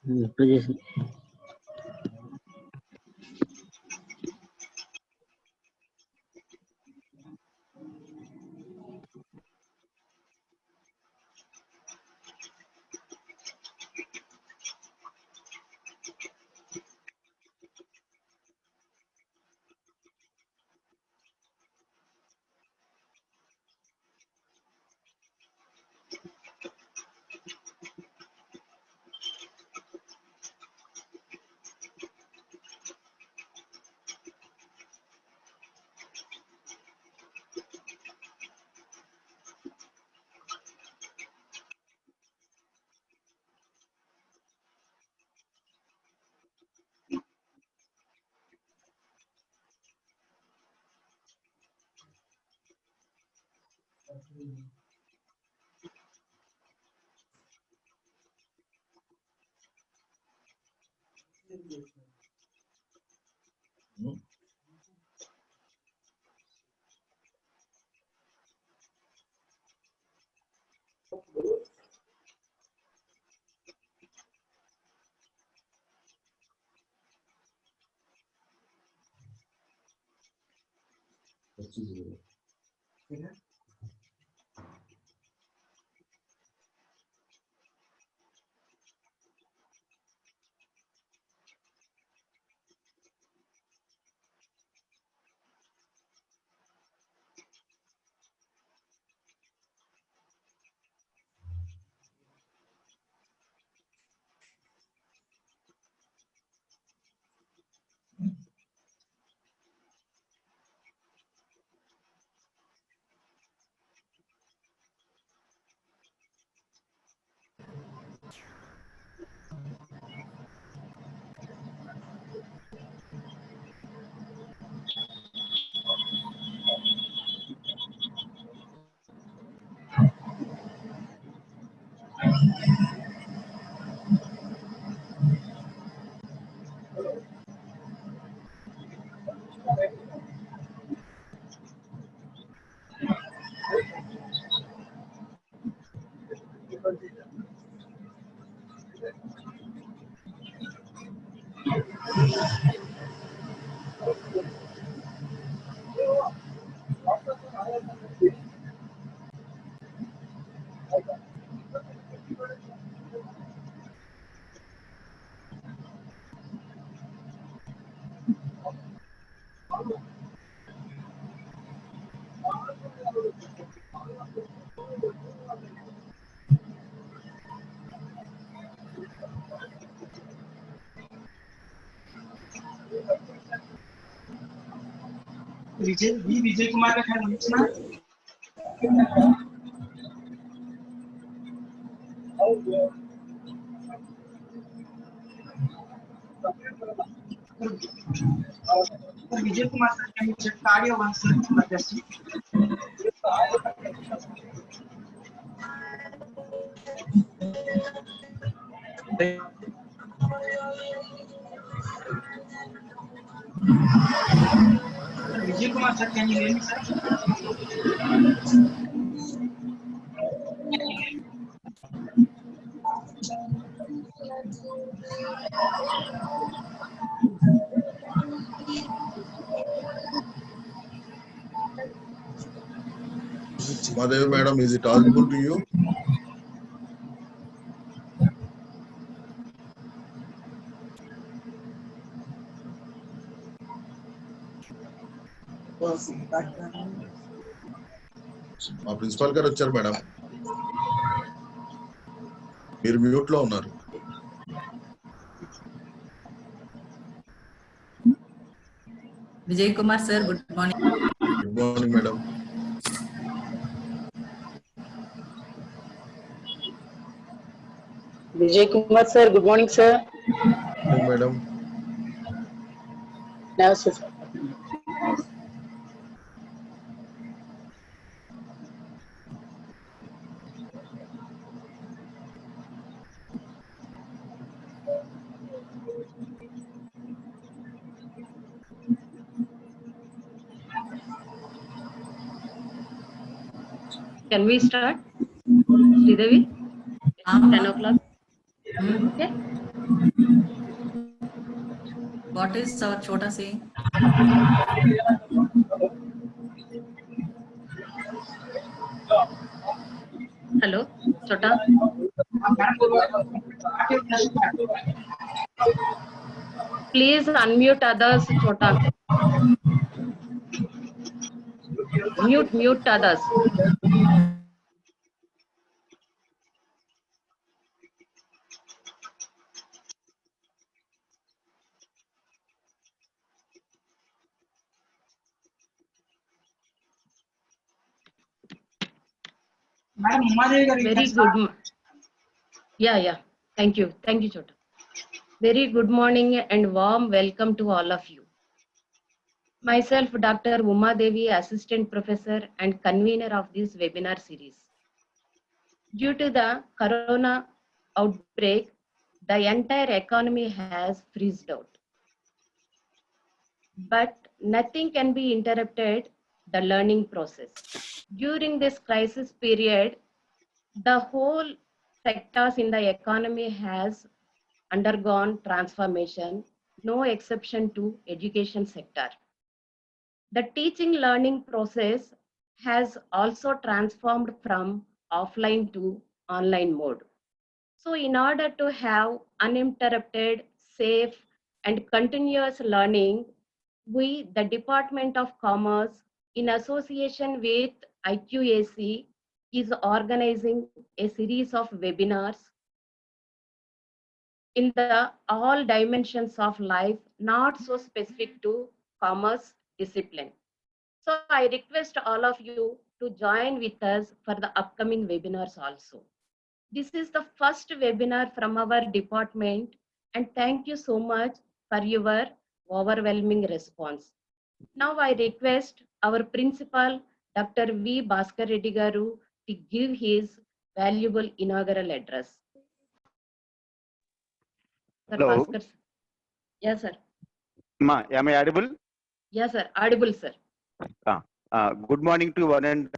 Presentation. Vijay Kumar का ख्याल रखना। Vijay Kumar sir can you check cardio one sir for testing? Vijay Kumar sir, can you hear me, sir? Madhavi madam, is it audible to you? మా principal గారు వచ్చారు madam, మీరు mute లో ఉన్నారు. Vijay Kumar sir, good morning. Good morning madam. Vijay Kumar sir, good morning sir. Morning madam. Namaste sir. Can we start? Sridevi? 10 o'clock. Okay. what is our Chota saying? Hello, Chota. Please unmute others, Chota. Mute others. Madam Umadevi garu, Very good. Yeah. Thank you, Chota. Very good morning and warm welcome to all of you. Myself, Dr. Uma Devi, Assistant Professor and Convener of this webinar series. Due to the Corona outbreak, the entire economy has freezed out. But nothing can be interrupted the learning process. During this crisis period, the whole sectors in the economy has undergone transformation, no exception to education sector. The teaching learning process has also transformed from offline to online mode. So in order to have uninterrupted, safe and continuous learning, we, the Department of Commerce, in association with IQAC, is organizing a series of webinars in the all dimensions of life, not so specific to commerce discipline. So I request all of you to join with us for the upcoming webinars also. This is the first webinar from our department, and thank you so much for your overwhelming response. Now I request our principal, Dr. V. Bhaskar Reddy Garu, to give his valuable inaugural address. Sir, Hello. Bhaskar. Yes, sir. Ma, am I audible? Yes, sir. Audible, sir. Good morning to one and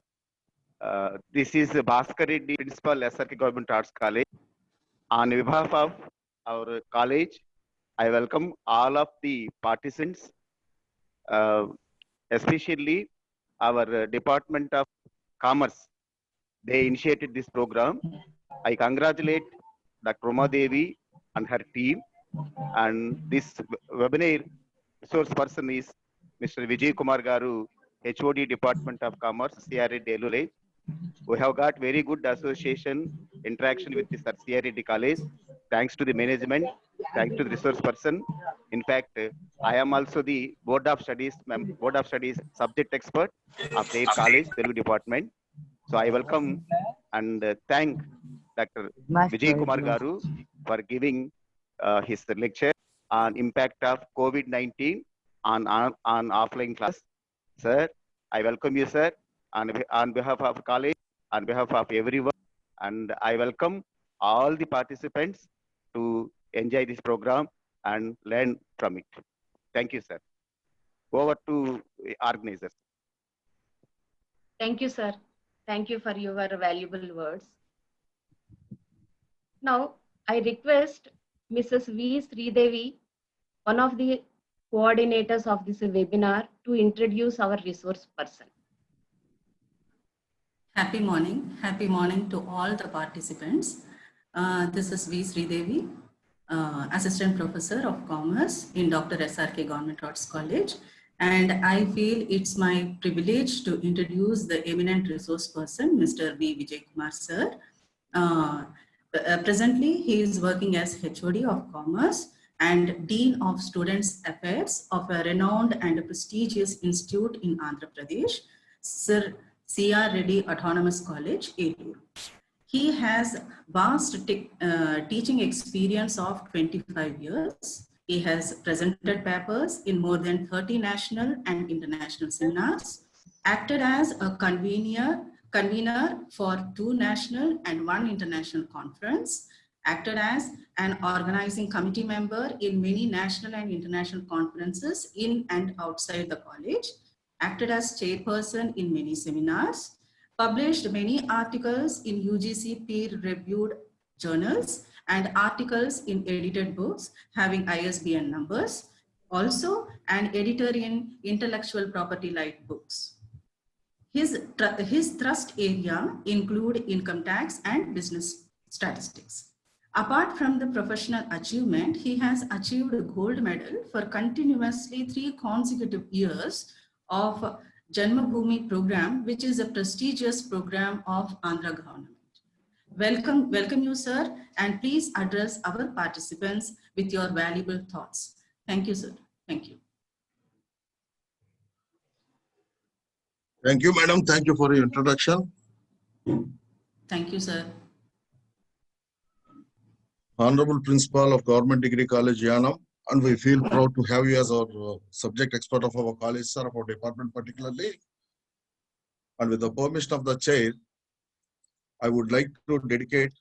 this is Bhaskar Reddy, Principal, SRK Government Arts College. On behalf of our college, I welcome all of the participants, especially our Department of Commerce. They initiated this program. I congratulate Dr. Uma Devi and her team. And this webinar resource person is Mr. Vijay Kumar Garu, HOD Department of Commerce, CRA Delule. We have got very good association, interaction with this CRD college. Thanks to the management, thanks to the resource person. In fact, I am also the Board of Studies subject expert of their college, Telugu department. So I welcome and thank Dr. Vijay Kumar Garu for giving his lecture on impact of COVID-19 on offline class. Sir, I welcome you, sir, on behalf of college, on behalf of everyone, and I welcome all the participants to enjoy this program and learn from it. Thank you, sir. Over to organizers. Thank you, sir. Thank you for your valuable words. Now, I request Mrs. V. Sridevi, one of the coordinators of this webinar, to introduce our resource person. Happy morning to all the participants. This is V. Sridevi, Assistant Professor of Commerce in Dr. SRK Government Arts College. And I feel it's my privilege to introduce the eminent resource person, Mr. V. Vijay Kumar, sir. Presently, he is working as HOD of Commerce and Dean of Students Affairs of a renowned and prestigious institute in Andhra Pradesh, Sir C.R. Reddy Autonomous College, Eluru. He has vast teaching experience of 25 years. He has presented papers in more than 30 national and international seminars, acted as a convener for 2 national and 1 international conference, acted as an organizing committee member in many national and international conferences in and outside the college, acted as chairperson in many seminars, published many articles in UGC peer-reviewed journals and articles in edited books having ISBN numbers, Also an editor in intellectual property like books. His thrust area include income tax and business statistics. Apart from the professional achievement, he has achieved a gold medal for continuously 3 consecutive years of Janmabhoomi program, which is a prestigious program of Andhra government. Welcome you, sir, and please address our participants with your valuable thoughts. Thank you, sir. Thank you. Thank you, madam. Thank you for your introduction. Thank you, sir. Honorable Principal of Government Degree College, Yanam, and we feel proud to have you as our subject expert of our college, sir, of our department particularly. And with the permission of the chair, I would like to dedicate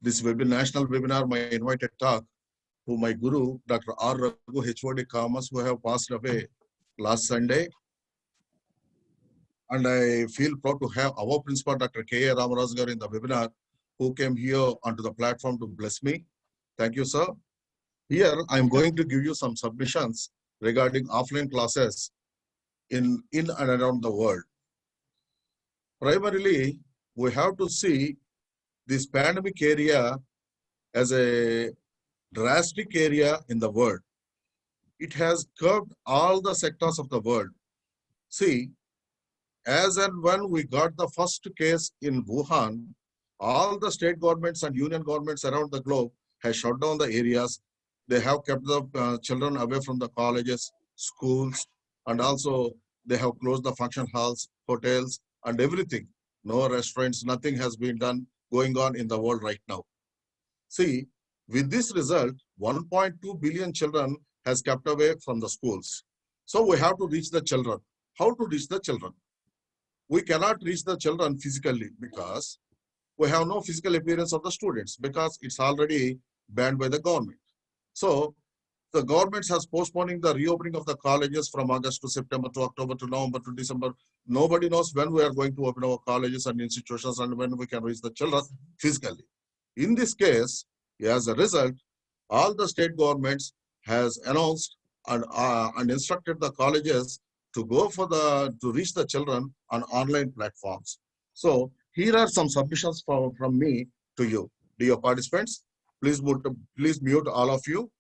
this national webinar, my invited talk, to my guru, Dr. R. Raghu, HOD Commerce, who have passed away last Sunday. And I feel proud to have our principal, Dr. K. A. Ramaraj in the webinar, who came here onto the platform to bless me. Thank you, sir. Here, I'm going to give you some submissions regarding offline classes in and around the world. Primarily, we have to see this pandemic area as a drastic area in the world. It has curbed all the sectors of the world. See, as and when we got the first case in Wuhan, all the state governments and union governments around the globe have shut down the areas. They have kept the children away from the colleges, schools, and also they have closed the function halls, hotels, and everything. No restaurants, nothing has been done going on in the world right now. See, with this result, 1.2 billion children has kept away from the schools. So we have to reach the children. How to reach the children? We cannot reach the children physically because we have no physical appearance of the students because it's already banned by the government. So the government has postponing the reopening of the colleges from August to September to October to November to December. Nobody knows when we are going to open our colleges and institutions and when we can reach the children physically. In this case, as a result, all the state governments has announced and instructed the colleges to go for to reach the children on online platforms. So here are some submissions from me to you. Dear participants, please mute all of you.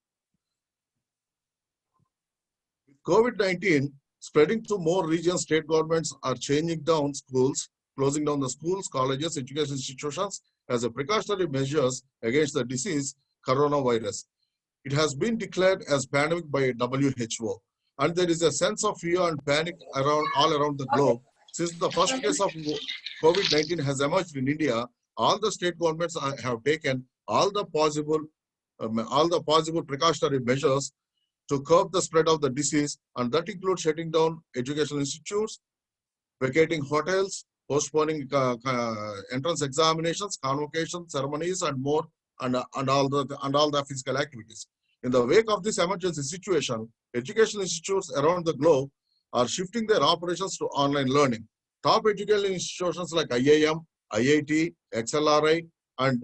COVID-19 spreading to more regions, state governments are changing down schools, closing down the schools, colleges, education institutions as a precautionary measures against the disease coronavirus. It has been declared as pandemic by WHO, and there is a sense of fear and panic all around the globe. Since the first case of COVID-19 has emerged in India, all the state governments have taken all the possible precautionary measures to curb the spread of the disease, and that includes shutting down educational institutes, vacating hotels, postponing entrance examinations, convocation ceremonies, and more, and all the physical activities. In the wake of this emergency situation, educational institutes around the globe are shifting their operations to online learning. Top educational institutions like IIM, IIT, XLRI, and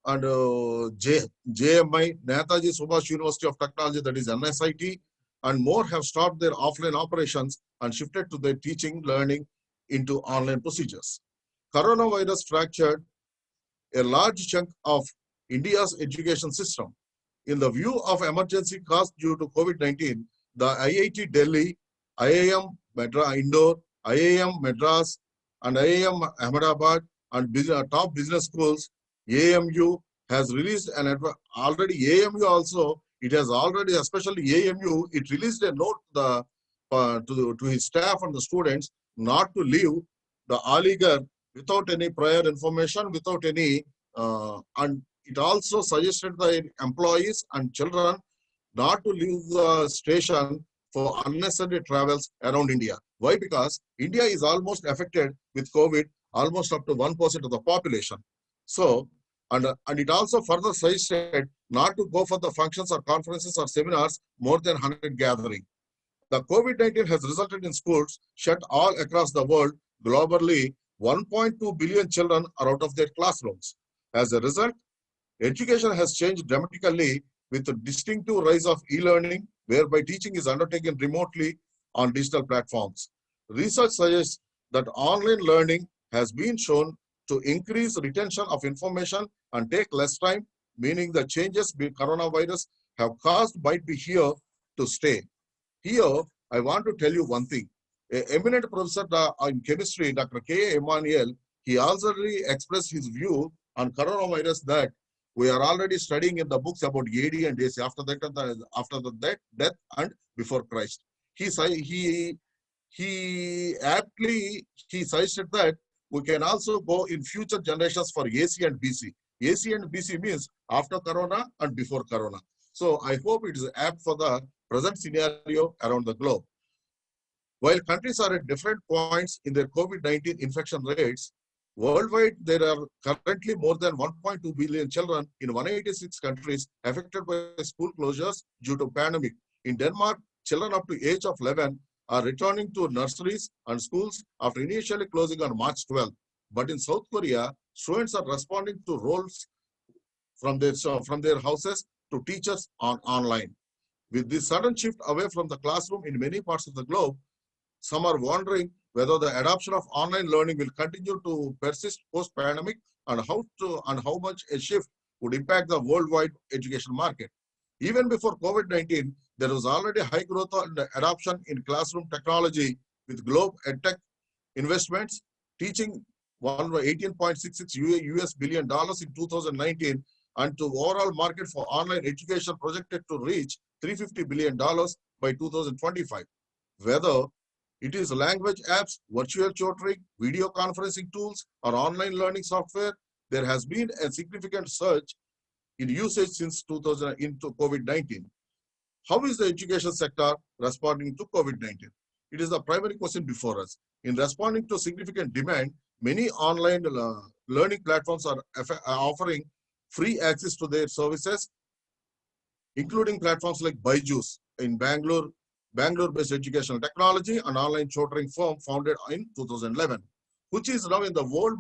JMI, Netaji Subhash University of Technology, that is NSIT, and more have stopped their offline operations and shifted to their teaching, learning into online procedures. Coronavirus fractured a large chunk of India's education system. In the view of emergency caused due to COVID-19, the IIT Delhi, IIM Indore, IIM Madras, and IIM Ahmedabad, and top business schools, AMU has released especially AMU, it released a note to his staff and the students not to leave the Aligarh without any prior information, without any, and it also suggested the employees and children not to leave the station for unnecessary travels around India. Why? Because India is almost affected with COVID, almost up to 1% of the population. So, and it also further suggested not to go for the functions or conferences or seminars more than 100 gathering. The COVID-19 has resulted in schools shut all across the world. Globally, 1.2 billion children are out of their classrooms. As a result, education has changed dramatically with a distinctive rise of e-learning, whereby teaching is undertaken remotely on digital platforms. Research suggests that online learning has been shown to increase retention of information and take less time, meaning the changes coronavirus have caused might be here to stay. Here, I want to tell you one thing. An eminent professor in chemistry, Dr. K. Emmanuel, he already expressed his view on coronavirus that we are already studying in the books about AD and AC, after the death and before Christ. He aptly suggested that we can also go in future generations for AC and BC. AC and BC means after Corona and before Corona. So I hope it is apt for the present scenario around the globe. While countries are at different points in their COVID-19 infection rates, worldwide there are currently more than 1.2 billion children in 186 countries affected by school closures due to pandemic. In Denmark, children up to age of 11 are returning to nurseries and schools after initially closing on March 12. But in South Korea, students are responding to roles from their houses to teachers online. With this sudden shift away from the classroom in many parts of the globe, some are wondering whether the adoption of online learning will continue to persist post-pandemic and how much a shift would impact the worldwide education market. Even before COVID-19, there was already high growth and adoption in classroom technology with Globe EdTech investments, teaching $18.66 US billion in 2019, and to overall market for online education projected to reach $350 billion by 2025. Whether it is language apps, virtual tutoring, video conferencing tools, or online learning software, there has been a significant surge in usage since 2000 into COVID-19. How is the education sector responding to COVID-19? It is the primary question before us. In responding to significant demand, many online learning platforms are offering free access to their services, including platforms like Byju's in Bangalore-based educational technology and online tutoring firm founded in 2011, which is now in the world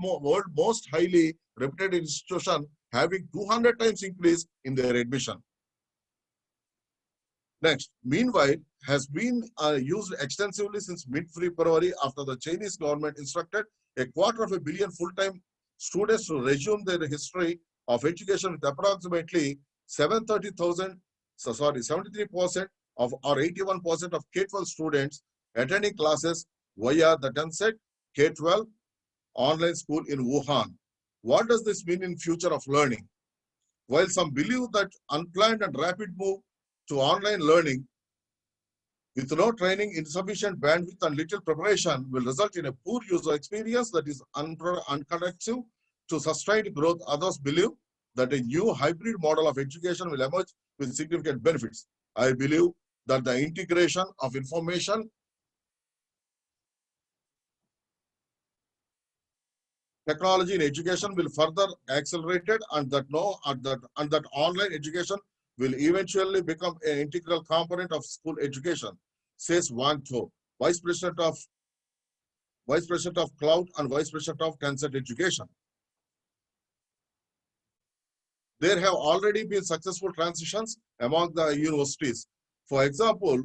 most highly reputed institution, having 200 times increase in their admission. Next, meanwhile, has been used extensively since mid-February after the Chinese government instructed 250 million full-time students to resume their history of education with approximately 73% of or 81% of K-12 students attending classes via the Tencent K-12 online school in Wuhan. What does this mean in future of learning? While some believe that unplanned and rapid move to online learning with no training, insufficient bandwidth, and little preparation will result in a poor user experience that is unconducive to sustained growth, others believe that a new hybrid model of education will emerge with significant benefits. I believe that the integration of information technology in education will further accelerated, and that online education will eventually become an integral component of school education, says Wang To, Vice President of Cloud and Vice President of Tencent Education. There have already been successful transitions among the universities. For example,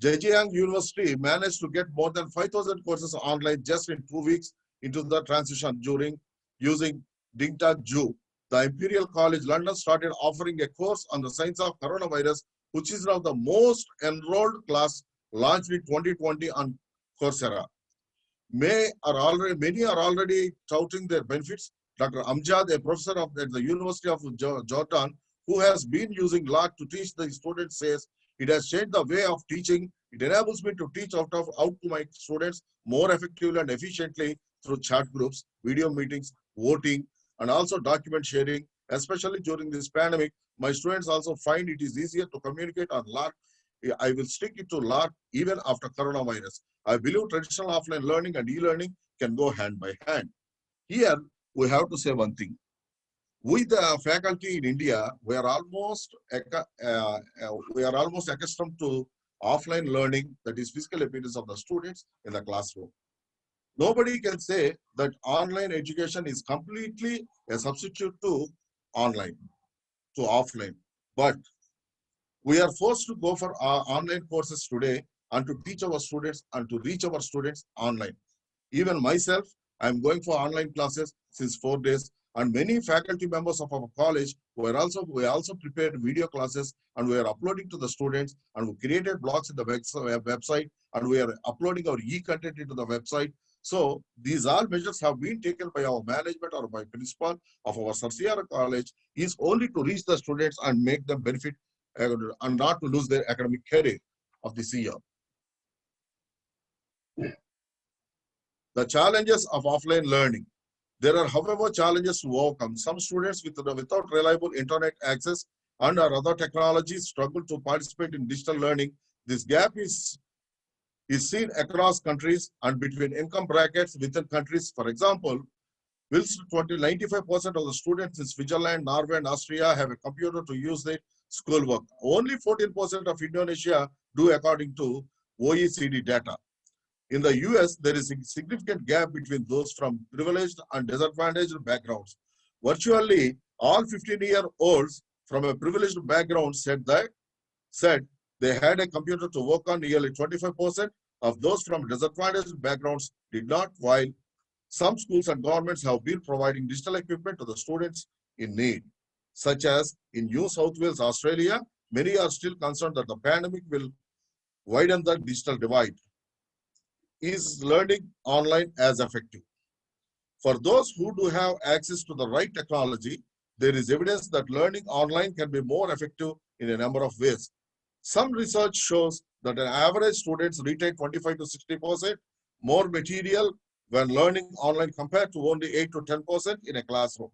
Zhejiang University managed to get more than 5,000 courses online just in 2 weeks into the transition during using Dingtag-Zhu. The Imperial College London started offering a course on the science of coronavirus, which is now the most enrolled class launched in 2020 on Coursera. Many are already touting their benefits. Dr. Amjad, a professor at the University of Jordan, who has been using LARC to teach the students, says, "It has changed the way of teaching. It enables me to teach out to my students more effectively and efficiently through chat groups, video meetings, voting, and also document sharing. Especially during this pandemic, my students also find it is easier to communicate on LARC. I will stick it to LARC even after coronavirus. I believe traditional offline learning and e-learning can go hand by hand." Here, we have to say one thing. We, the faculty in India, we are almost accustomed to offline learning, that is physical appearance of the students in the classroom. Nobody can say that online education is completely a substitute to online, to offline. But We are forced to go for our online courses today and to teach our students and to reach our students online. Even myself, I'm going for online classes since 4 days, and many faculty members of our college we also prepared video classes and we are uploading to the students, and we created blogs in the website, and we are uploading our e-content into the website. So these all measures have been taken by our management or by principal of our Sir C.R. College is only to reach the students and make them benefit and not to lose their academic career of this year. The challenges of offline learning. There are, however, challenges to overcome. Some students without reliable internet access and or other technologies struggle to participate in digital learning. This gap is seen across countries and between income brackets within countries. For example, whilst 95% of the students in Switzerland, Norway, and Austria have a computer to use their schoolwork. Only 14% of Indonesia do, according to OECD data. In the US, there is a significant gap between those from privileged and disadvantaged backgrounds. Virtually all 15-year-olds from a privileged background said they had a computer to work on. Nearly 25% of those from disadvantaged backgrounds did not, while some schools and governments have been providing digital equipment to the students in need. Such as in New South Wales, Australia, many are still concerned that the pandemic will widen the digital divide. Is learning online as effective? For those who do have access to the right technology, there is evidence that learning online can be more effective in a number of ways. Some research shows that an average students retain 25 to 60% more material when learning online compared to only 8 to 10% in a classroom.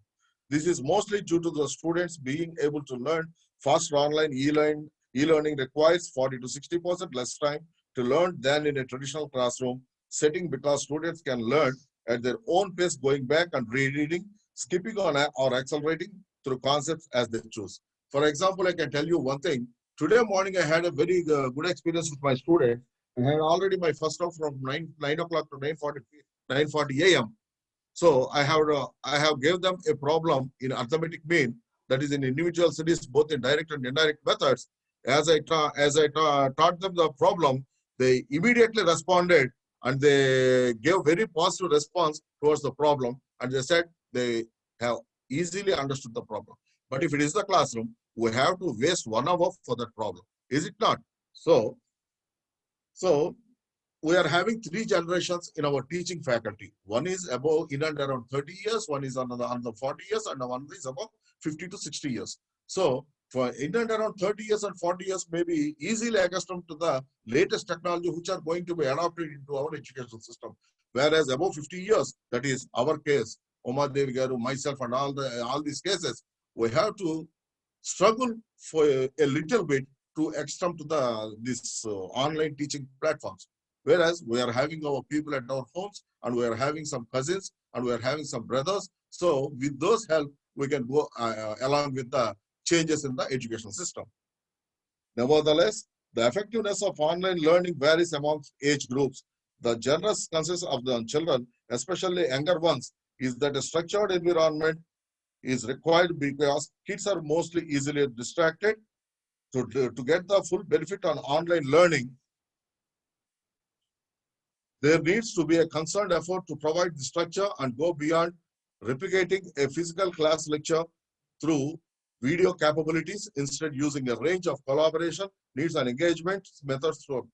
This is mostly due to the students being able to learn faster online. E-learning requires 40 to 60% less time to learn than in a traditional classroom setting, because students can learn at their own pace, going back and rereading, skipping on or accelerating through concepts as they choose. For example, I can tell you one thing. Today morning, I had a very good experience with my student. I had already my first hour from 9 o'clock to 9:40 a.m. So I have gave them a problem in arithmetic mean, that is in individual studies, both in direct and indirect methods. As I taught them the problem, they immediately responded and they gave very positive response towards the problem. And they said they have easily understood the problem. But if it is the classroom, we have to waste 1 hour for that problem. Is it not? So we are having 3 generations in our teaching faculty. One is above in and around 30 years, one is on the 40 years, and one is above 50 to 60 years. So for in and around 30 years and 40 years, may be easily accustomed to the latest technology which are going to be adopted into our educational system. Whereas above 50 years, that is our case, Uma Devi Garu, myself, and all these cases, we have to struggle for a little bit to extend to this online teaching platforms. Whereas we are having our people at our homes, and we are having some cousins, and we are having some brothers. So with those help, we can go along with the changes in the education system. Nevertheless, the effectiveness of online learning varies amongst age groups. The general consensus of the children, especially younger ones, is that a structured environment is required because kids are mostly easily distracted. To get the full benefit on online learning, there needs to be a concerted effort to provide the structure and go beyond replicating a physical class lecture through video capabilities, instead using a range of collaboration, needs and engagement methods to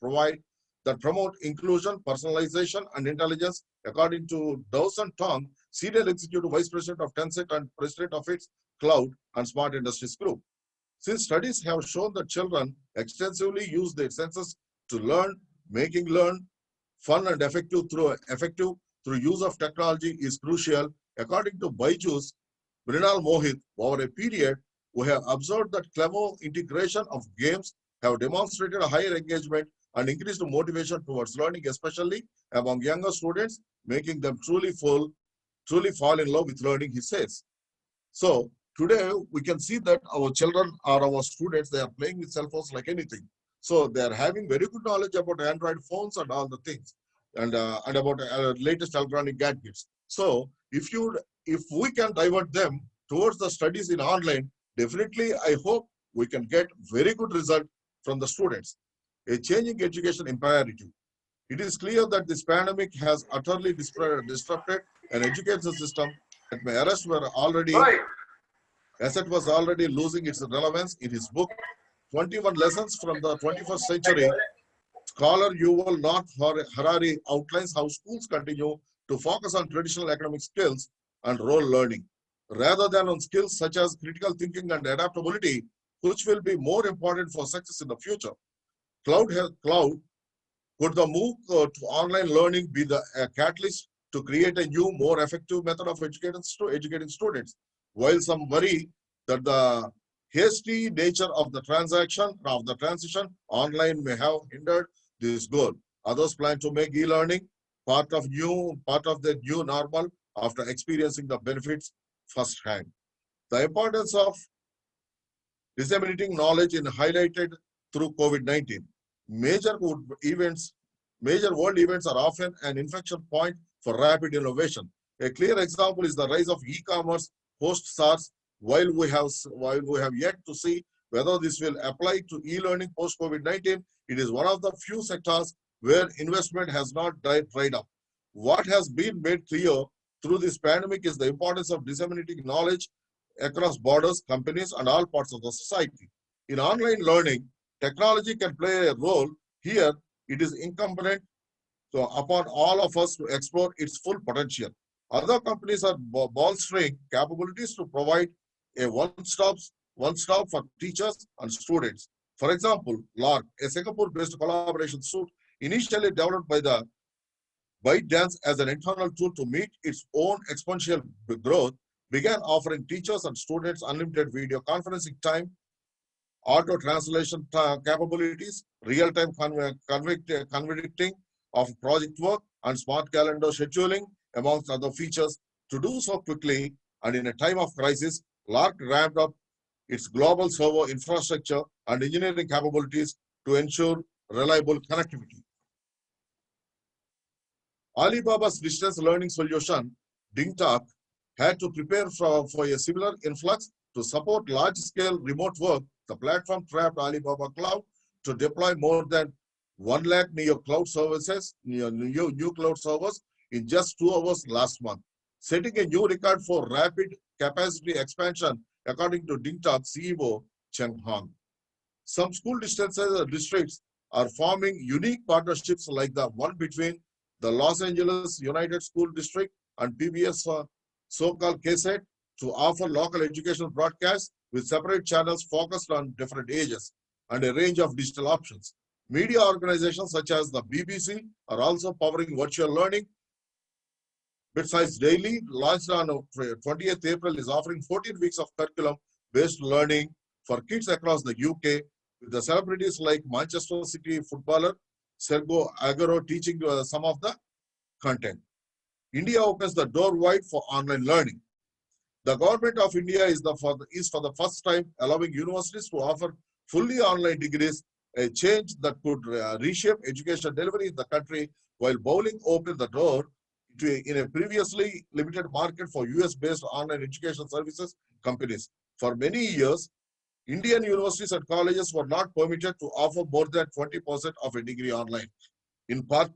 promote inclusion, personalization, and intelligence, according to Dawson Tong, Senior Executive Vice President of Tencent and President of its Cloud and Smart Industries Group. Since studies have shown that children extensively use their senses to learn, making learn fun and effective through use of technology is crucial. According to Byju's Mrinal Mohit, over a period, we have observed that clever integration of games have demonstrated a higher engagement and increased motivation towards learning, especially among younger students, making them truly fall in love with learning, he says. So today we can see that our children or our students, they are playing with cell phones like anything. So they are having very good knowledge about Android phones and all the things, and about latest electronic gadgets. So if we can divert them towards the studies in online, definitely I hope we can get very good result from the students. A changing education imperative. It is clear that this pandemic has utterly disrupted an education system that may arrest were already, as it was already losing its relevance. In his book, 21 Lessons from the 21st Century, scholar Yuval Noah Harari outlines how schools continue to focus on traditional academic skills and role learning, rather than on skills such as critical thinking and adaptability, which will be more important for success in the future. Could the move to online learning be the catalyst to create a new, more effective method of educating students? While some worry that the hasty nature of the transition online may have hindered this goal, others plan to make e-learning part of the new normal after experiencing the benefits firsthand. The importance of disseminating knowledge is highlighted through COVID-19. Major world events are often an inflection point for rapid innovation. A clear example is the rise of e-commerce post-SARS. While we have yet to see whether this will apply to e-learning post-COVID-19, it is one of the few sectors where investment has not dried up. What has been made clear through this pandemic is the importance of disseminating knowledge across borders, companies, and all parts of the society. In online learning, technology can play a role. Here, it is incumbent upon all of us to explore its full potential. Other companies are bolstering capabilities to provide a one-stop for teachers and students. For example, Lark, a Singapore-based collaboration suite initially developed by the ByteDance as an internal tool to meet its own exponential growth, began offering teachers and students unlimited video conferencing time, auto translation capabilities, real-time converting of project work, and smart calendar scheduling, amongst other features. To do so quickly and in a time of crisis, Lark ramped up its global server infrastructure and engineering capabilities to ensure reliable connectivity. Alibaba's distance learning solution, DingTalk, had to prepare for a similar influx to support large-scale remote work. The platform trapped Alibaba Cloud to deploy more than 1 lakh new cloud servers in just 2 hours last month, setting a new record for rapid capacity expansion, according to DingTalk CEO Cheng Hong. Some school districts are forming unique partnerships like the one between the Los Angeles United School District and PBS so-called KSET to offer local educational broadcasts with separate channels focused on different ages and a range of digital options. Media organizations such as the BBC are also powering virtual learning. Besides Daily, launched on 20th April, is offering 14 weeks of curriculum-based learning for kids across the UK, with the celebrities like Manchester City footballer Sergio Aguero teaching some of the content. India opens the door wide for online learning. The government of India is for the first time allowing universities to offer fully online degrees, a change that could reshape education delivery in the country while bowling open the door in a previously limited market for US-based online education services companies. For many years, Indian universities and colleges were not permitted to offer more than 20% of a degree online, in part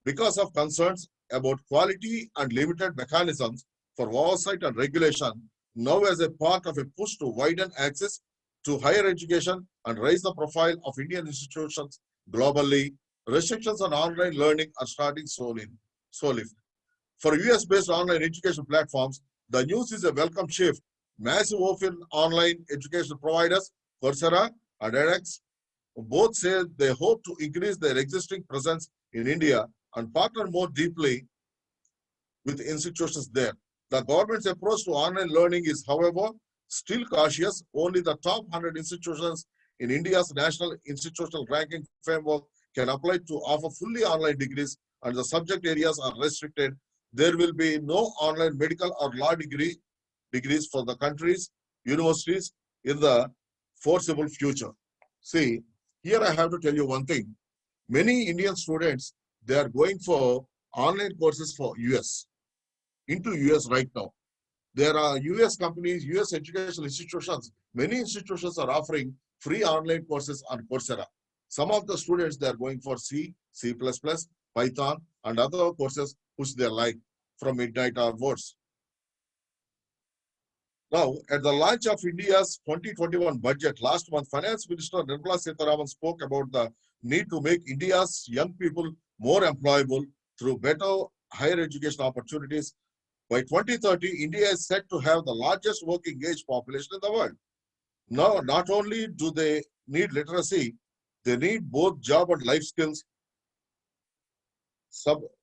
because of concerns about quality and limited mechanisms for oversight and regulation. Now, as a part of a push to widen access to higher education and raise the profile of Indian institutions globally, restrictions on online learning are starting slowly. For US-based online education platforms, the news is a welcome shift. Massive open online education providers, Coursera and edX, both say they hope to increase their existing presence in India and partner more deeply with institutions there. The government's approach to online learning is, however, still cautious. Only the top 100 institutions in India's National Institutional Ranking Framework can apply to offer fully online degrees, and the subject areas are restricted. There will be no online medical or law degrees for the country's universities in the foreseeable future. See, here I have to tell you one thing. Many Indian students, they are going for online courses for into US right now. There are US companies, US educational institutions. Many institutions are offering free online courses on Coursera. Some of the students, they are going for C, C++, Python, and other courses which they like from midnight onwards. Now, at the launch of India's 2021 budget last month, Finance Minister Nirmala Sitharaman spoke about the need to make India's young people more employable through better higher education opportunities. By 2030, India is set to have the largest working age population in the world. Now, not only do they need literacy, they need both job and life skills.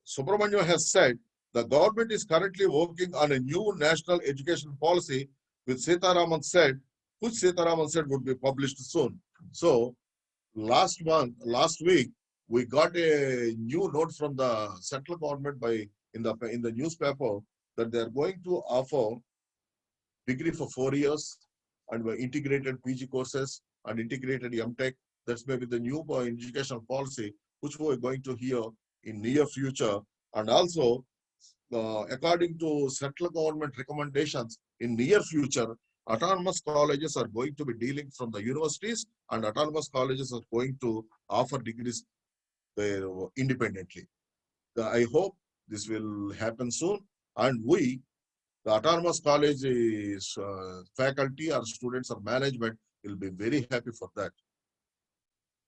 Subramanian has said the government is currently working on a new national education policy, which Sitharaman said would be published soon. So last week, we got a new note from the central government in the newspaper that they are going to offer degree for 4 years and integrated PG courses and integrated MTech. That's maybe the new educational policy which we're going to hear in near future. And also, according to central government recommendations, in near future, autonomous colleges are going to be dealing from the universities, and autonomous colleges are going to offer degrees independently. I hope this will happen soon, and we, the autonomous college faculty or students or management, will be very happy for that.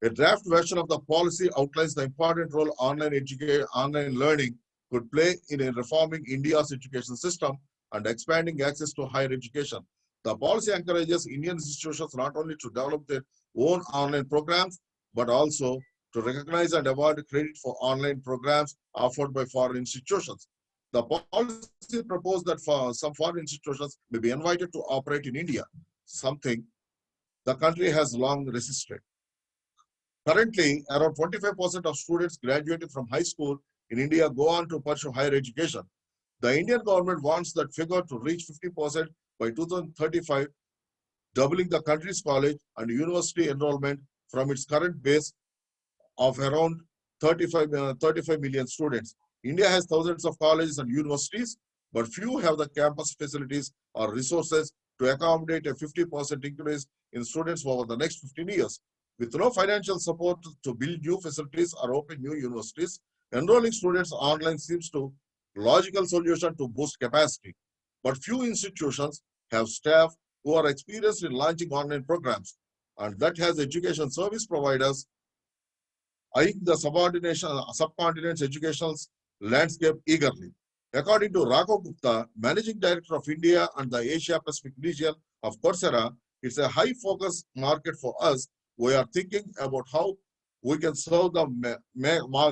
A draft version of the policy outlines the important role online learning could play in reforming India's education system and expanding access to higher education. The policy encourages Indian institutions not only to develop their own online programs, but also to recognize and award credit for online programs offered by foreign institutions. The policy proposed that some foreign institutions may be invited to operate in India, something the country has long resisted. Currently, around 25% of students graduated from high school in India go on to pursue higher education. The Indian government wants that figure to reach 50% by 2035, doubling the country's college and university enrollment from its current base of around 35 million students. India has thousands of colleges and universities, but few have the campus facilities or resources to accommodate a 50% increase in students over the next 15 years. With no financial support to build new facilities or open new universities, enrolling students online seems to logical solution to boost capacity. But few institutions have staff who are experienced in launching online programs, and that has education service providers eyeing the subcontinent's educational landscape eagerly. According to Raghav Gupta, Managing Director of India and the Asia Pacific region of Coursera, it's a high focus market for us. We are thinking about how we can serve the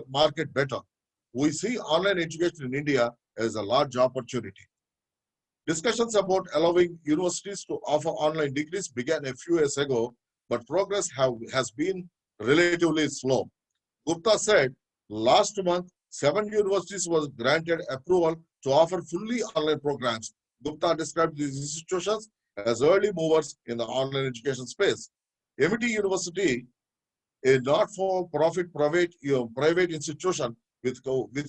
market better. We see online education in India as a large opportunity. Discussions about allowing universities to offer online degrees began a few years ago, but progress has been relatively slow. Gupta said last month, 7 universities was granted approval to offer fully online programs. Gupta described these institutions as early movers in the online education space. MIT University, a not-for-profit private institution with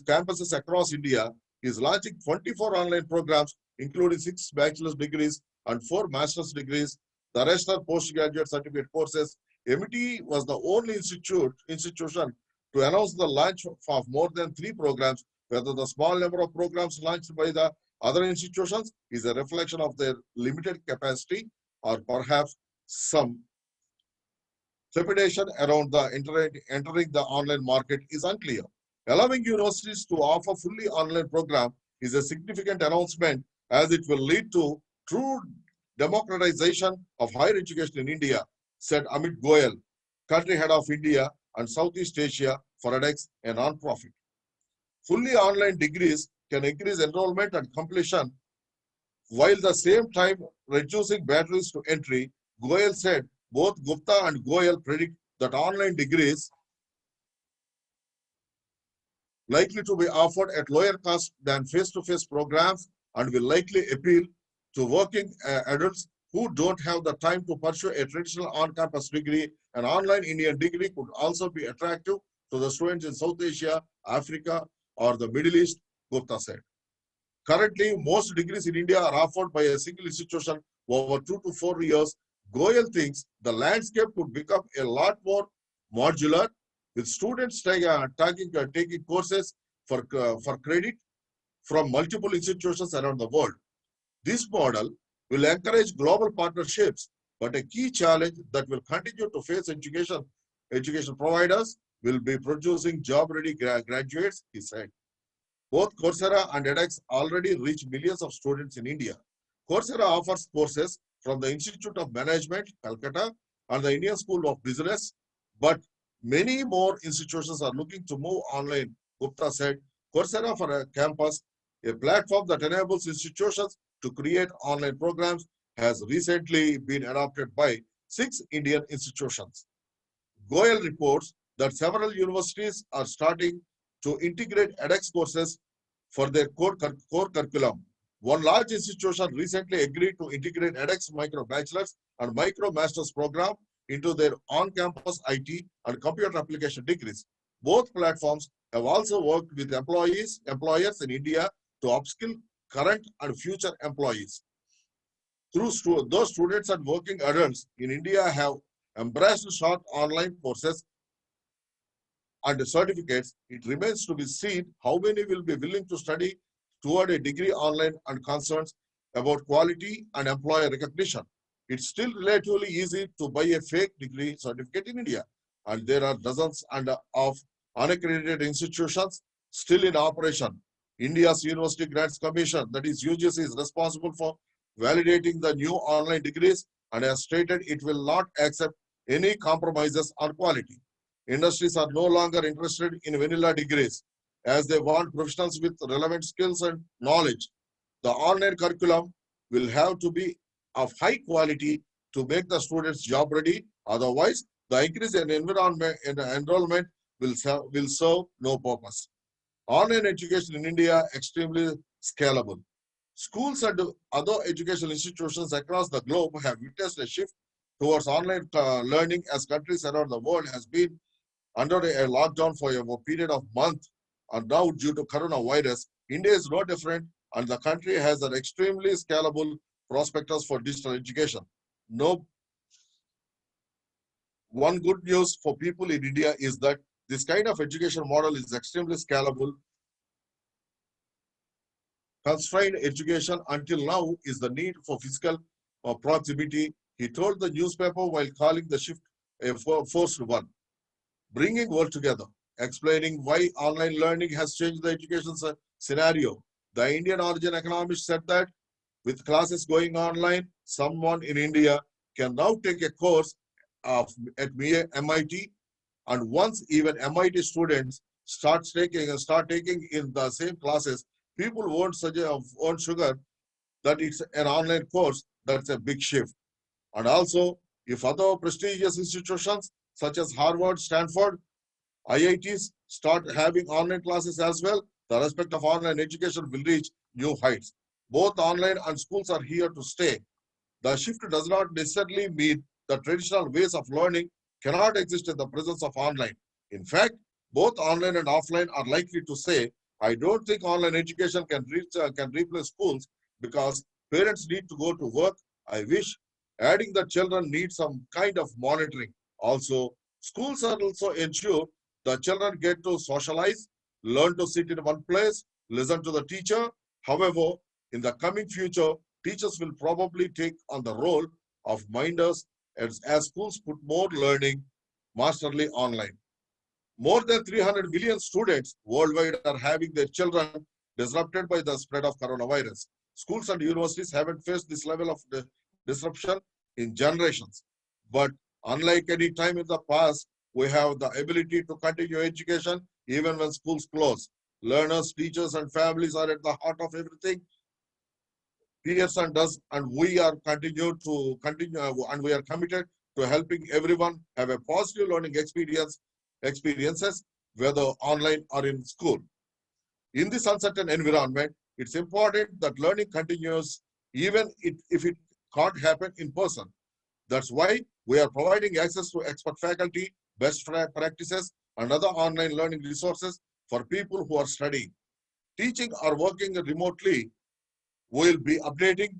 campuses across India, is launching 24 online programs, including 6 bachelor's degrees and 4 master's degrees. The rest are postgraduate certificate courses. MIT was the only institution to announce the launch of more than 3 programs. Whether the small number of programs launched by the other institutions is a reflection of their limited capacity, or perhaps some trepidation around the entering the online market is unclear. Allowing universities to offer fully online program is a significant announcement, as it will lead to true democratization of higher education in India, said Amit Goyal, country head of India and Southeast Asia for edX, a non-profit. Fully online degrees can increase enrollment and completion, while at the same time reducing barriers to entry. Goyal said both Gupta and Goyal predict that online degrees likely to be offered at lower cost than face-to-face programs and will likely appeal to working adults who don't have the time to pursue a traditional on-campus degree. An online Indian degree could also be attractive to the students in South Asia, Africa, or the Middle East, Gupta said. Currently, most degrees in India are offered by a single institution over 2 to 4 years. Goyal thinks the landscape could become a lot more modular, with students taking courses for credit from multiple institutions around the world. This model will encourage global partnerships, but a key challenge that will continue to face education providers will be producing job-ready graduates, he said. Both Coursera and edX already reach millions of students in India. Coursera offers courses from the Institute of Management, Calcutta, and the Indian School of Business, but many more institutions are looking to move online, Gupta said. Coursera for a Campus, a platform that enables institutions to create online programs, has recently been adopted by 6 Indian institutions. Goyal reports that several universities are starting to integrate edX courses for their core curriculum. One large institution recently agreed to integrate edX micro bachelor's and micro master's program into their on-campus IT and computer application degrees. Both platforms have also worked with employers in India to upskill current and future employees. Those students and working adults in India have embraced short online courses and certificates. It remains to be seen how many will be willing to study toward a degree online and concerns about quality and employer recognition. It's still relatively easy to buy a fake degree certificate in India, and there are dozens of unaccredited institutions still in operation. India's University Grants Commission, that is UGC, is responsible for validating the new online degrees and has stated it will not accept any compromises on quality. Industries are no longer interested in vanilla degrees, as they want professionals with relevant skills and knowledge. The online curriculum will have to be of high quality to make the students job ready. Otherwise, the increase in enrollment will serve no purpose. Online education in India extremely scalable. Schools and other educational institutions across the globe have witnessed a shift towards online learning as countries around the world has been under a lockdown for a period of months, and now due to coronavirus, India is no different, and the country has an extremely scalable prospectus for digital education. One good news for people in India is that this kind of education model is extremely scalable. Constrained education until now is the need for physical proximity, he told the newspaper while calling the shift a forced one. Bringing world together, explaining why online learning has changed the education scenario. The Indian origin economist said that with classes going online, someone in India can now take a course at MIT, and once even MIT students start taking in the same classes, people won't sugar that it's an online course. That's a big shift. And also, if other prestigious institutions such as Harvard, Stanford, IITs start having online classes as well, the respect of online education will reach new heights. Both online and schools are here to stay. The shift does not necessarily mean the traditional ways of learning cannot exist in the presence of online. In fact, both online and offline are likely to say, I don't think online education can replace schools because parents need to go to work. I wish adding that children need some kind of monitoring. Also, schools are also ensure the children get to socialize, learn to sit in one place, listen to the teacher. However, in the coming future, teachers will probably take on the role of minders as schools put more learning masterly online. More than 300 million students worldwide are having their children disrupted by the spread of coronavirus. Schools and universities haven't faced this level of disruption in generations. But unlike any time in the past, we have the ability to continue education even when schools close. Learners, teachers, and families are at the heart of everything Pearson does, and we are and we are committed to helping everyone have a positive learning experiences, whether online or in school. In this uncertain environment, it's important that learning continues even if it can't happen in person. That's why we are providing access to expert faculty, best practices, and other online learning resources for people who are studying. teaching or working remotely will be updating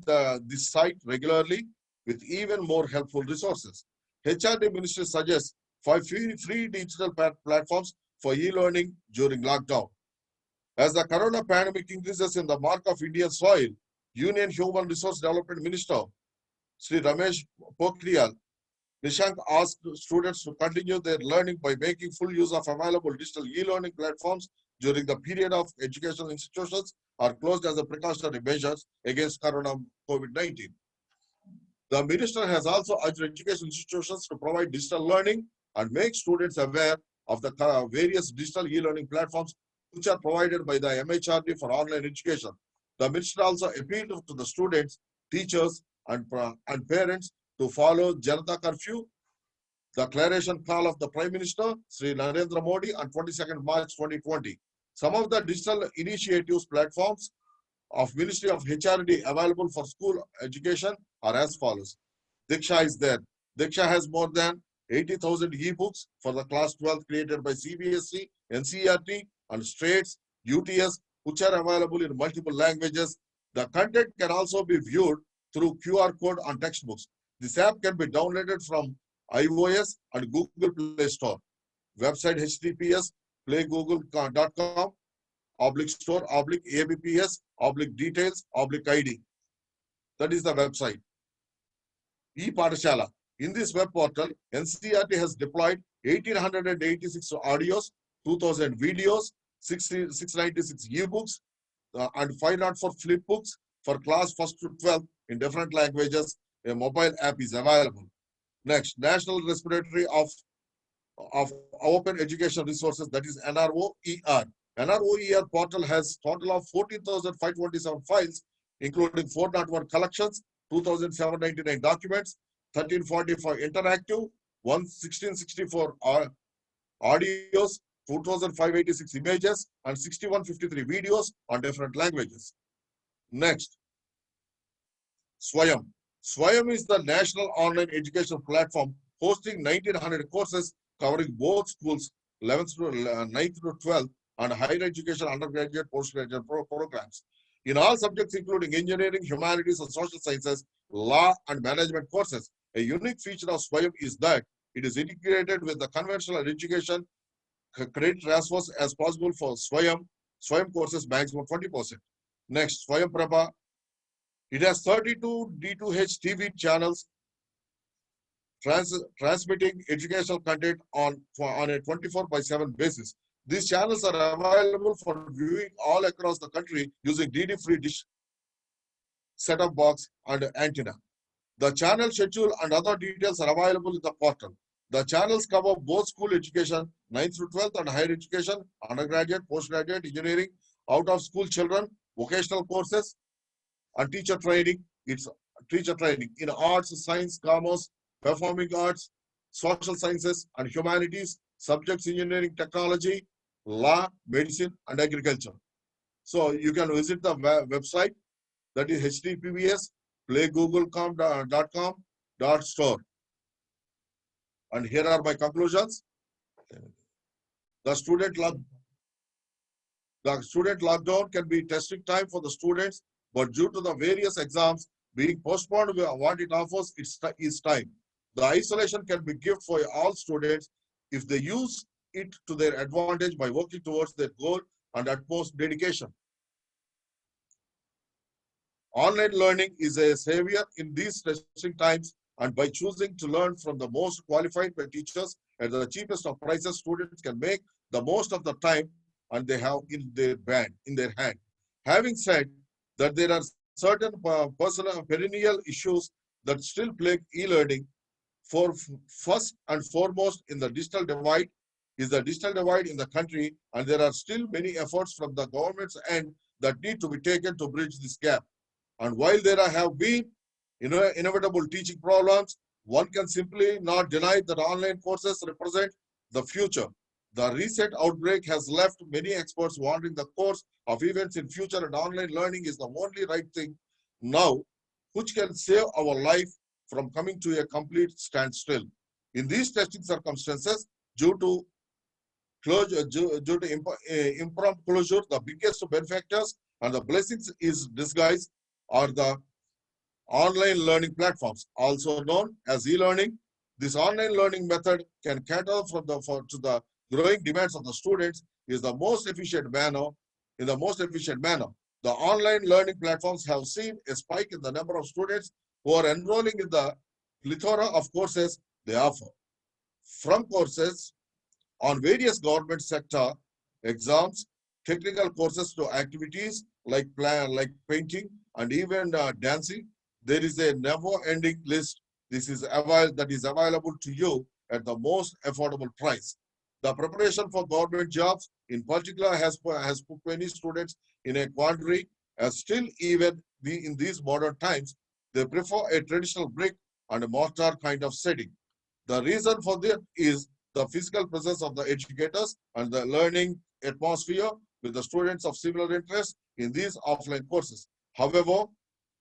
this site regularly with even more helpful resources. HRD Ministry suggests 5 free digital platforms for e-learning during lockdown. As the corona pandemic increases in the mark of Indian soil, Union Human Resource Development Minister Sri Ramesh Pokhriyal Nishank asked students to continue their learning by making full use of available digital e-learning platforms during the period of educational institutions are closed as a precautionary measures against corona COVID-19. The minister has also urged education institutions to provide digital learning and make students aware of the various digital e-learning platforms which are provided by the MHRD for online education. The minister also appealed to the students, teachers, and parents to follow Janata Curfew, the declaration call of the Prime Minister, Sri Narendra Modi, on 22nd March 2020. Some of the digital initiatives platforms of Ministry of HRD available for school education are as follows. Diksha is there. Diksha has more than 80,000 e-books for the class 12 created by CBSE, NCERT, and states, UTS, which are available in multiple languages. The content can also be viewed through QR code on textbooks. This app can be downloaded from iOS and Google Play Store. Website https playgoogle.com/store/ABPS/details/ID. That is the website. ePathshala. In this web portal, NCERT has deployed 1,886 audios, 2,000 videos, 696 ebooks, and 504 flip books for class 1st to 12 in different languages. A mobile app is available. Next, National Repository of Open Education Resources, that is NROER. NROER portal has total of 14,527 files, including 401 collections, 2,799 documents, 1,345 interactive, 1,664 audios, 2,586 images, and 6,153 videos on different languages. Next, Swayam. Swayam is the national online education platform hosting 1,900 courses covering both schools, 11th to 9th to 12th, and higher education, undergraduate, postgraduate programs. In all subjects, including engineering, humanities, and social sciences, law, and management courses. A unique feature of Swayam is that it is integrated with the conventional education credit transfers as possible for Swayam courses maximum 20%. Next, Swayam Prabha. It has 32 D2H TV channels transmitting educational content on a 24/7 basis. These channels are available for viewing all across the country using DD-free dish set-top box and antenna. The channel schedule and other details are available in the portal. The channels cover both school education, 9th to 12th, and higher education, undergraduate, postgraduate, engineering, out-of-school children, vocational courses, and teacher training. It's teacher training in arts, science, commerce, performing arts, social sciences, and humanities, subjects engineering, technology, law, medicine, and agriculture. So you can visit the website, that is https playgoogle.com.store. And here are my conclusions. The student lockdown can be testing time for the students, but due to the various exams being postponed, what it offers is time. The isolation can be gift for all students if they use it to their advantage by working towards their goal and utmost dedication. Online learning is a savior in these testing times, and by choosing to learn from the most qualified teachers at the cheapest of prices, students can make the most of the time and they have in their hand. Having said that, there are certain personal perennial issues that still plague e-learning. For first and foremost in the digital divide is the digital divide in the country, and there are still many efforts from the government's end that need to be taken to bridge this gap. And while there have been inevitable teaching problems, one can simply not deny that online courses represent the future. The recent outbreak has left many experts wondering the course of events in future, and online learning is the only right thing now which can save our life from coming to a complete standstill. In these testing circumstances, due to closure, due to impromptu closure, the biggest benefactors and the blessings is disguised are the online learning platforms, also known as e-learning. This online learning method can cater to the growing demands of the students is the most efficient manner. In the most efficient manner, the online learning platforms have seen a spike in the number of students who are enrolling in the plethora of courses they offer. From courses on various government sector exams, technical courses to activities like painting and even dancing, there is a never-ending list. This is available to you at the most affordable price. The preparation for government jobs, in particular, has put many students in a quandary. As still, even in these modern times, they prefer a traditional brick and a mortar kind of setting. The reason for that is the physical presence of the educators and the learning atmosphere with the students of similar interest in these offline courses. However,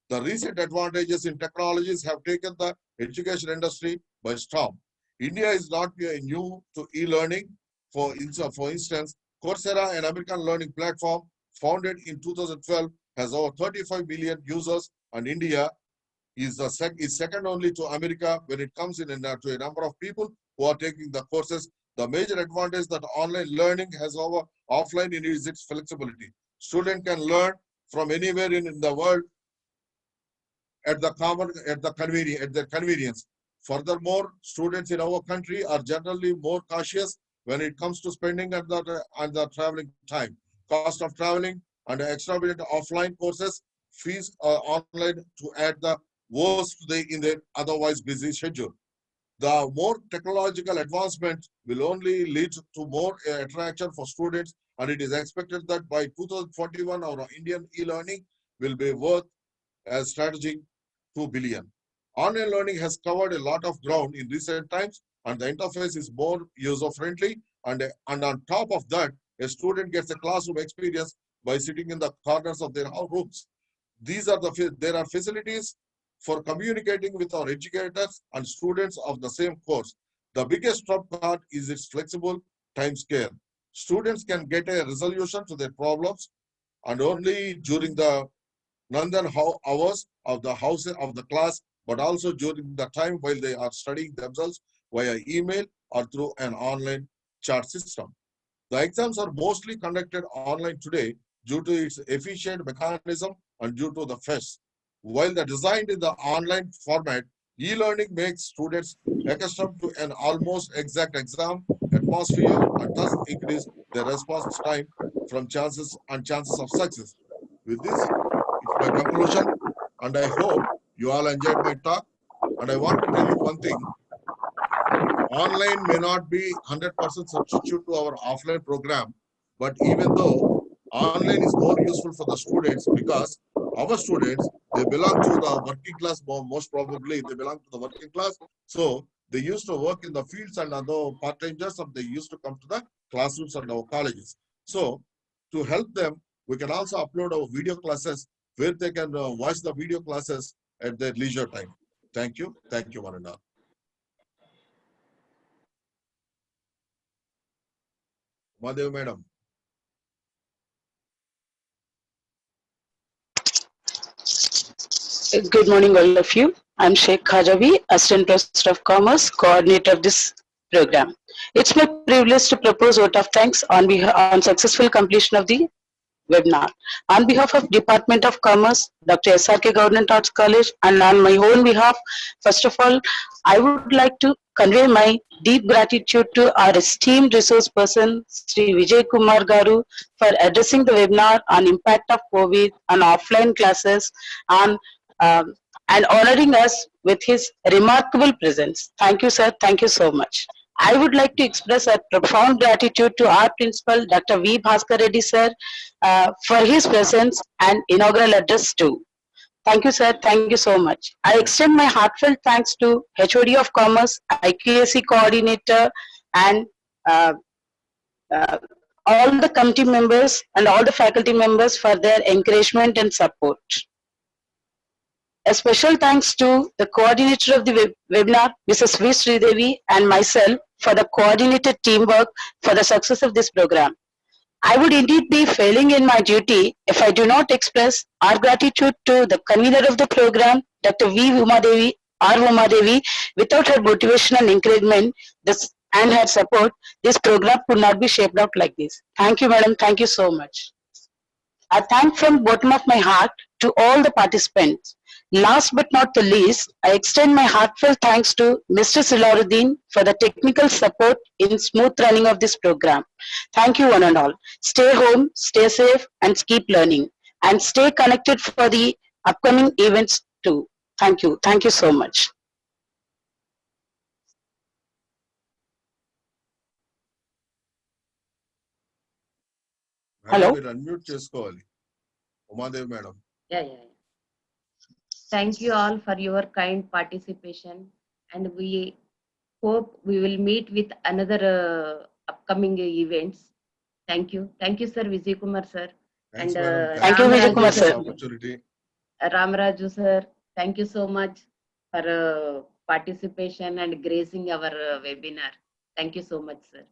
the recent advantages in technologies have taken the education industry by storm. India is not new to e-learning. For instance, Coursera, an American learning platform founded in 2012, has over 35 million users, and India is second only to America when it comes to a number of people who are taking the courses. The major advantage that online learning has over offline is its flexibility. Student can learn from anywhere in the world at their convenience. Furthermore, students in our country are generally more cautious when it comes to spending at the traveling time. Cost of traveling and extravagant offline courses, fees online to add the worst in their otherwise busy schedule. The more technological advancement will only lead to more attraction for students, and it is expected that by 2041, our Indian e-learning will be worth a strategic 2 billion. Online learning has covered a lot of ground in recent times, and the interface is more user-friendly. And on top of that, a student gets a classroom experience by sitting in the corners of their rooms. There are facilities for communicating with our educators and students of the same course. The biggest trump card is its flexible time scale. Students can get a resolution to their problems and only during the hours of the class, but also during the time while they are studying themselves via email or through an online chat system. The exams are mostly conducted online today due to its efficient mechanism and due to the FES. While the designed in the online format, e-learning makes students accustomed to an almost exact exam atmosphere and thus increase their response time from chances of success. With this, it's my conclusion, and I hope you all enjoyed my talk. And I want to tell you one thing. Online may not be 100% substitute to our offline program, but even though online is more useful for the students because our students, they belong to the working class, most probably they belong to the working class. So they used to work in the fields and other part-time jobs, and they used to come to the classrooms and our colleges. So to help them, we can also upload our video classes where they can watch the video classes at their leisure time. Thank you, one and all. Madhav madam. Good morning, all of you. I'm Sheikh Khajavi, Assistant Professor of Commerce, coordinator of this program. It's my privilege to propose vote of thanks on successful completion of the webinar. On behalf of Department of Commerce, Dr. SRK Government Arts College, and on my own behalf, first of all, I would like to convey my deep gratitude to our esteemed resource person, Sri Vijay Kumar Garu, for addressing the webinar on impact of COVID on offline classes um, and honoring us with his remarkable presence. Thank you, sir. Thank you so much. I would like to express a profound gratitude to our principal, Dr. V. Bhaskar Reddy, sir, for his presence and inaugural address too. Thank you, sir. Thank you so much. I extend my heartfelt thanks to HOD of Commerce, IQAC coordinator, and uh, uh, all the committee members and all the faculty members for their encouragement and support. A special thanks to the coordinator of the webinar, Mrs. V. Sridevi, and myself for the coordinated teamwork for the success of this program. I would indeed be failing in my duty if I do not express our gratitude to the convener of the program, Dr. V. Umadevi, R. Umadevi. Without her motivation and encouragement and her support, this program could not be shaped out like this. Thank you, madam. Thank you so much. I thank from bottom of my heart to all the participants. Last but not the least, I extend my heartfelt thanks to Mr. Silaruddin for the technical support in smooth running of this program. Thank you one and all. Stay home, stay safe, and keep learning. And stay connected for the upcoming events too. Thank you. Thank you so much. Madam Hello. మీరు unmute చేసుకోవాలి Umadevi madam. Yeah. Thank you all for your kind participation, and we hope we will meet with another upcoming events. Thank you, sir, Vijay Kumar sir, Thanks, and madam. Thank you, Vijay Kumar sir. Opportunity. Ramaraju sir. Thank you so much for participation and gracing our webinar. Thank you so much, sir.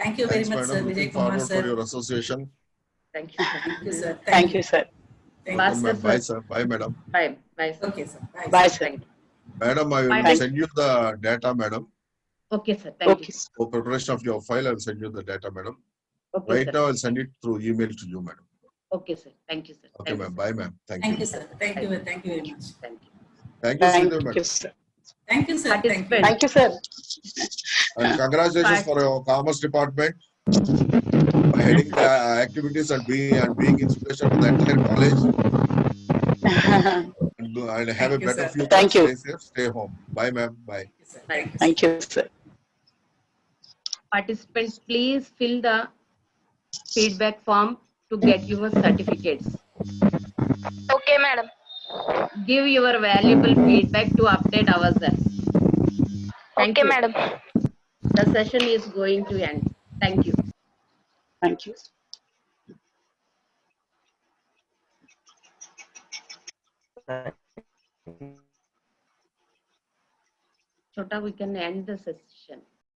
Thank you very Thanks, much, madam. sir. Vijay Looking Kumar, forward for sir. your association. Thank you, sir. Thank you, sir. Thank you, sir. Thank Welcome, Master, ma'am. Bye, sir. sir. Bye, madam. Bye, sir. Okay, sir. Bye, Bye, sir. sir. Thank you. Madam, I will Thank- send you the data, madam. Okay, sir. Thank Okay. you. For preparation of your file, I'll send you the data, madam. Okay, Right sir. now, I'll send it through email to you, madam. Okay, sir. Thank you, sir. Okay, Thank ma'am. you, Bye, ma'am. Thank Thank you. you, sir. Thank you. Thank you very much. Thank you. Thank you, Thank Sridhar, you, madam. sir. Thank you, sir. Thank you. Participants. Thank you, sir. And congratulations for your commerce department for heading the activities and being inspiration to the entire college. And have Thank a you, better sir. future. Thank you. Stay safe. Stay home. Bye, ma'am. Bye. Thank you, sir. Bye. Thank you, sir. Thank you, sir. Participants, please fill the feedback form to get your certificates. Okay, madam. Give your valuable feedback to update ourselves. Thank Okay, you. madam. The session is going to end. Thank you. Thank you. Chota, we can end the session.